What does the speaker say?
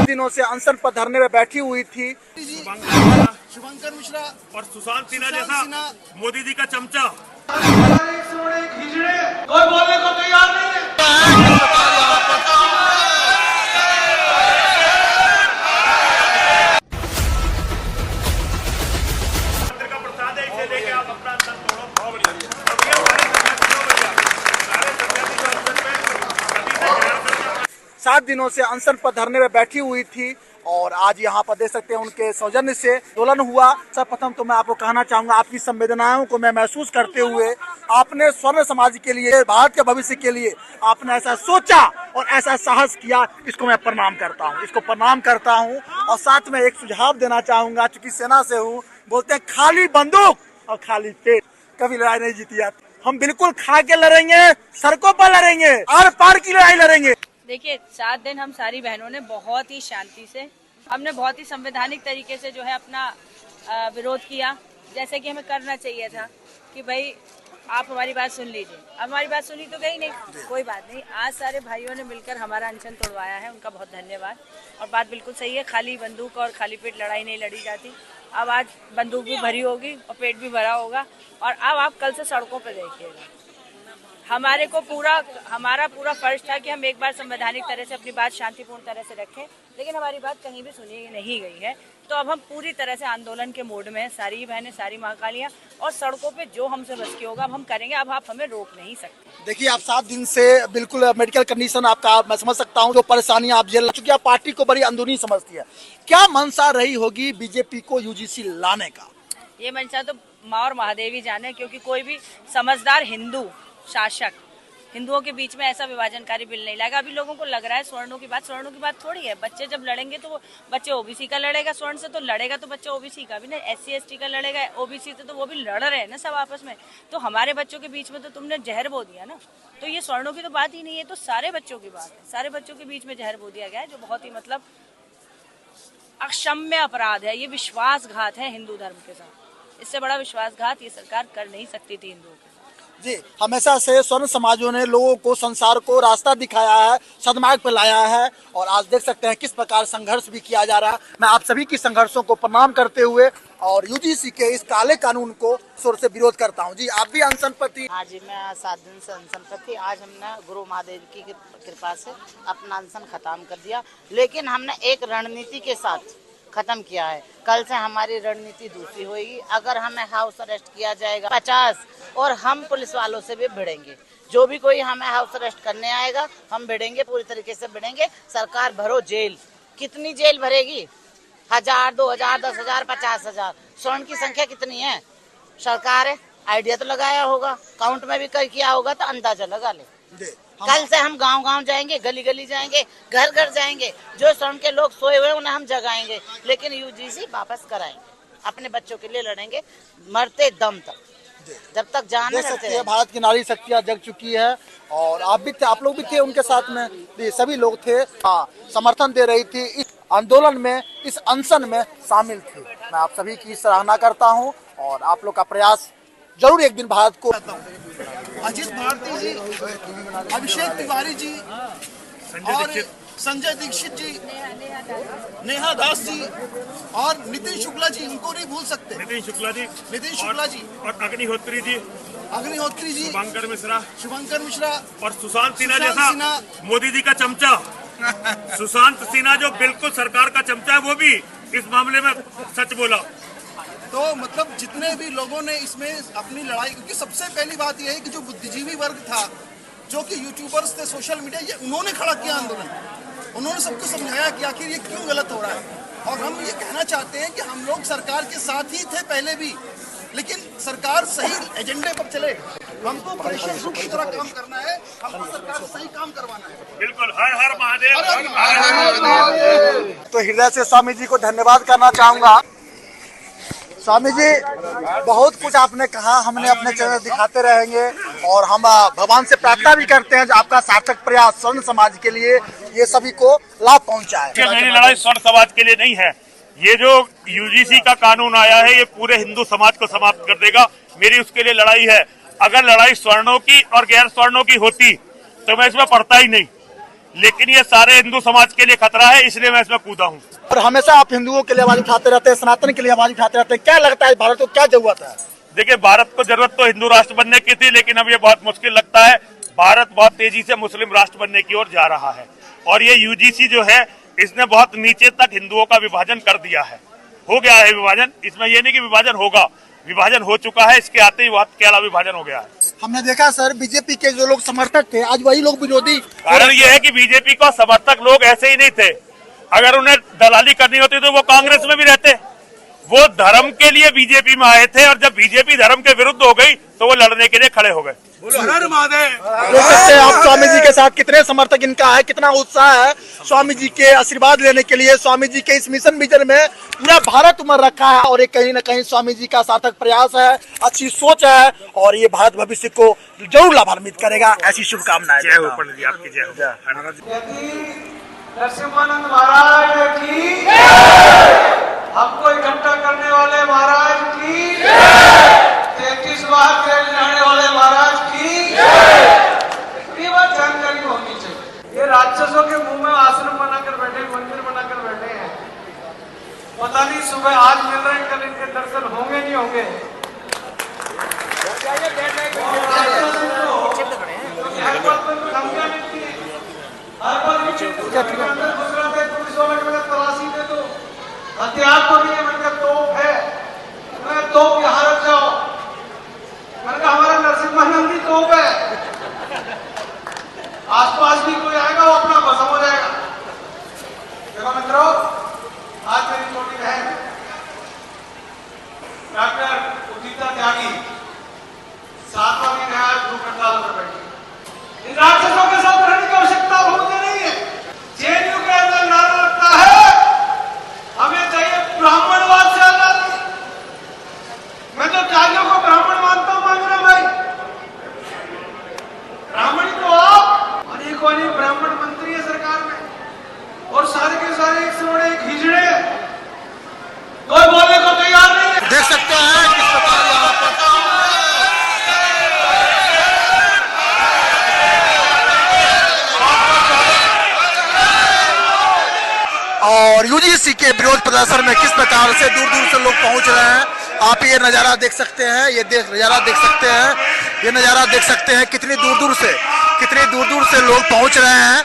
दिनों से अनशन पर धरने में बैठी हुई थी। शुभंकर मिश्रा और सुशांत सिन्हा जैसा मोदी जी का चमचा कोई बोलने को तैयार नहीं है। का प्रसाद है, इसे लेके आप अपना अंदर तोड़ो। 7 दिनों से अनशन पर धरने में बैठी हुई थी और आज यहाँ पर देख सकते हैं उनके सौजन्य से आंदोलन हुआ। सर्वप्रथम तो मैं आपको कहना चाहूंगा, आपकी संवेदनाओं को मैं महसूस करते हुए आपने स्वर्ण समाज के लिए, भारत के भविष्य के लिए आपने ऐसा सोचा और ऐसा साहस किया, इसको मैं प्रणाम करता हूँ, इसको प्रणाम करता हूँ। और साथ में एक सुझाव देना चाहूंगा, चूंकि सेना से हूँ, बोलते हैं खाली बंदूक और खाली पेट कभी लड़ाई नहीं जीती जाती। हम बिल्कुल खा के लड़ेंगे, सड़कों पर लड़ेंगे, आर पार की लड़ाई लड़ेंगे। देखिए 7 दिन हम सारी बहनों ने बहुत ही शांति से, हमने बहुत ही संवैधानिक तरीके से जो है अपना विरोध किया, जैसे कि हमें करना चाहिए था कि भाई आप हमारी बात सुन लीजिए। अब हमारी बात सुनी तो गई नहीं, कोई बात नहीं। आज सारे भाइयों ने मिलकर हमारा अनशन तोड़वाया है, उनका बहुत धन्यवाद। और बात बिल्कुल सही है, खाली बंदूक और खाली पेट लड़ाई नहीं लड़ी जाती। अब आज बंदूक भी भरी होगी और पेट भी भरा होगा। और अब आप कल से सड़कों पर देखिएगा। हमारा पूरा फर्ज था कि हम एक बार संवैधानिक तरह से अपनी बात शांतिपूर्ण तरह से रखें, लेकिन हमारी बात कहीं भी सुनी नहीं गई है। तो अब हम पूरी तरह से आंदोलन के मोड में हैं, सारी बहनें, सारी महाकालियां, और सड़कों पे जो हमसे बस की होगा अब हम करेंगे। अब आप हमें रोक नहीं सकते। देखिए, आप 7 दिन से बिल्कुल मेडिकल कंडीशन आपका मैं समझ सकता हूँ, जो परेशानियां आप झेल चुकी, आप पार्टी को बड़ी अंदरूनी समझती है। क्या मंशा रही होगी बीजेपी को यूजीसी लाने का? ये मंशा तो माँ और महादेवी जाने, क्योंकि कोई भी समझदार हिंदू शासक हिंदुओं के बीच में ऐसा विभाजनकारी बिल नहीं लाएगा। अभी लोगों को लग रहा है स्वर्णों की बात थोड़ी है। बच्चे जब लड़ेंगे तो वो बच्चे ओबीसी का लड़ेगा, स्वर्ण से तो लड़ेगा तो बच्चे ओबीसी का भी ना, SC ST का लड़ेगा ओबीसी से, तो वो भी लड़ रहे हैं ना सब आपस में। तो हमारे बच्चों के बीच में तो तुमने जहर बो दिया ना। तो ये स्वर्णों की तो बात ही नहीं है, तो सारे बच्चों की बात है। सारे बच्चों के बीच में जहर बो दिया गया है, जो बहुत ही मतलब अक्षम्य अपराध है। ये विश्वासघात है हिंदू धर्म के साथ। इससे बड़ा विश्वासघात ये सरकार कर नहीं सकती थी हिंदुओं के। जी, हमेशा से स्वर्ण समाजों ने लोगों को, संसार को रास्ता दिखाया है, सदमार्ग पर लाया है, और आज देख सकते हैं किस प्रकार संघर्ष भी किया जा रहा है। मैं आप सभी की संघर्षों को प्रणाम करते हुए और यूजीसी के इस काले कानून को जोर से विरोध करता हूं। जी, आप भी अनशन पर थी? हाँ जी, मैं 7 दिन से अनशन पर थी। आज हमने गुरु महादेव की कृपा से अपना अनशन खत्म कर दिया, लेकिन हमने एक रणनीति के साथ खत्म किया है। कल से हमारी रणनीति दूसरी होगी। अगर हमें हाउस अरेस्ट किया जाएगा 50, और हम पुलिस वालों से भी भिड़ेंगे। जो भी कोई हमें हाउस अरेस्ट करने आएगा हम भिड़ेंगे, पूरी तरीके से भिड़ेंगे। सरकार भरो जेल। कितनी जेल भरेगी? 1000, 2000, 10,000, 50,000। स्वर्ण की संख्या कितनी है? सरकार है, आइडिया तो लगाया होगा, काउंट में भी किया होगा, तो अंदाजा लगा ले। कल से हम गांव-गांव जाएंगे, गली-गली जाएंगे, घर-घर जाएंगे। जो स्वर्ण के लोग सोए हुए उन्हें हम जगाएंगे, लेकिन यूजीसी वापस कराएंगे। अपने बच्चों के लिए लड़ेंगे मरते दम तक, जब तक जान न रहते हैं। भारत की नारी शक्तियां जग चुकी है, और आप भी थे, आप लोग भी थे उनके साथ में, सभी लोग थे, समर्थन दे रही थी, इस आंदोलन में, इस अनशन में शामिल थी। मैं आप सभी की सराहना करता हूँ, और आप लोग का प्रयास जरूर एक दिन भारत को। अजीत भारती जी, अभिषेक तिवारी जी, और संजय दीक्षित जी, नेहा दास जी, और नितिन शुक्ला जी, इनको नहीं भूल सकते। नितिन शुक्ला जी और अग्निहोत्री जी, शुभंकर मिश्रा और सुशांत सिन्हा जैसा मोदी जी का चमचा सुशांत सिन्हा जो बिल्कुल सरकार का चमचा है, वो भी इस मामले में सच बोला। तो मतलब जितने भी लोगों ने इसमें अपनी लड़ाई, क्योंकि सबसे पहली बात यह है कि जो बुद्धिजीवी वर्ग था, जो कि यूट्यूबर्स थे, सोशल मीडिया, ये उन्होंने खड़ा किया आंदोलन। उन्होंने सबको समझाया कि आखिर ये क्यों गलत हो रहा है। और हम ये कहना चाहते हैं कि हम लोग सरकार के साथ ही थे पहले भी, लेकिन सरकार सही एजेंडे पर चले। हमको परिषद ग्रुप की तरह काम करना है, हमको सरकार से सही काम करवाना है। बिल्कुल, हर हर महादेव। तो हृदय से स्वामी जी को धन्यवाद करना चाहूंगा। स्वामी जी, बहुत कुछ आपने कहा, हमने अपने चैनल दिखाते रहेंगे, और हम भगवान से प्रार्थना भी करते हैं आपका सार्थक प्रयास स्वर्ण समाज के लिए ये सभी को लाभ पहुंचाए। मेरी लड़ाई स्वर्ण समाज के लिए नहीं है। ये जो यूजीसी का कानून आया है, ये पूरे हिंदू समाज को समाप्त कर देगा। मेरी उसके लिए लड़ाई है। अगर लड़ाई स्वर्णों की और गैर स्वर्णों की होती तो मैं इसमें पढ़ता ही नहीं, लेकिन ये सारे हिंदू समाज के लिए खतरा है, इसलिए मैं इसमें कूदा हूँ। और हमेशा आप हिंदुओं के लिए आवाज उठाते रहते हैं, सनातन के लिए आवाज उठाते रहते हैं, क्या लगता है भारत को क्या जरूरत है? देखिए, भारत को जरूरत तो हिंदू राष्ट्र बनने की थी, लेकिन अब ये बहुत मुश्किल लगता है। भारत बहुत तेजी से मुस्लिम राष्ट्र बनने की ओर जा रहा है और ये यूजीसी जो है इसने बहुत नीचे तक हिंदुओं का विभाजन कर दिया है। हो गया है विभाजन, इसमें ये नहीं कि विभाजन होगा, विभाजन हो चुका है, इसके आते ही बहुत क्या विभाजन हो गया है। हमने देखा सर, बीजेपी के जो लोग समर्थक थे आज वही लोग विरोधी। कारण ये है कि बीजेपी को समर्थक लोग ऐसे ही नहीं थे, अगर उन्हें दलाली करनी होती तो वो कांग्रेस में भी रहते। वो धर्म के लिए बीजेपी में आए थे और जब बीजेपी धर्म के विरुद्ध हो गई तो वो लड़ने के लिए खड़े हो गए। देख सकते हैं आप स्वामी जी के साथ कितने समर्थक इनका है, कितना उत्साह है स्वामी जी के आशीर्वाद लेने के लिए। स्वामी जी के इस मिशन विजन में पूरा भारत उमड़ रखा है और ये कहीं न कहीं स्वामी जी का सार्थक प्रयास है, अच्छी सोच है और ये भारत भविष्य को जरूर लाभान्वित करेगा। ऐसी शुभकामनाएं। जय हो पंडित जी, आपकी जय हो। नरसिम्हानंद महाराज की, हमको इकट्ठा करने वाले महाराज की, 33 बार जेल जाने वाले महाराज की, ये बात जानकारी होनी चाहिए। ये राक्षसों के मुंह में आश्रम बनाकर बैठे, मंदिर बनाकर बैठे हैं। पता नहीं सुबह आज मिल रहे हैं, कल इनके दर्शन होंगे नहीं होंगे। हथियार तो नहीं है, मैंने तोप है, मैं तोप यहाँ रख जाओ। मैंने कहा हमारा नरसिम्हानंद की तोप है, आसपास भी कोई आएगा वो अपना भस्म हो जाएगा। देखो मित्रों, आज मेरी छोटी बहन डॉक्टर उदिता त्यागी 7वां दिन है, आज भूख हड़ताल पर बैठी। इन राक्षसों के साथ रहने की आवश्यकता मुझे नहीं है। जेएनयू के अंदर नारा लगता है हमें चाहिए ब्राह्मणवाद से आजादी। मैं तो त्यागियों को ब्राह्मण मानता हूं, मांगना भाई ब्राह्मणी तो आप, अनेकों अनेक ब्राह्मण मंत्री है सरकार में और सारे के सारे एक से बड़े एक हिजड़े हैं, कोई बोलने को तैयार नहीं है। देख सकते हैं किस प्रकार यहाँ पर और यूजीसी के विरोध प्रदर्शन में किस प्रकार से दूर दूर से लोग पहुंच रहे हैं। आप ये नज़ारा देख सकते हैं, ये नज़ारा देख सकते हैं, ये नज़ारा देख सकते हैं कितनी दूर दूर से लोग पहुंच रहे हैं।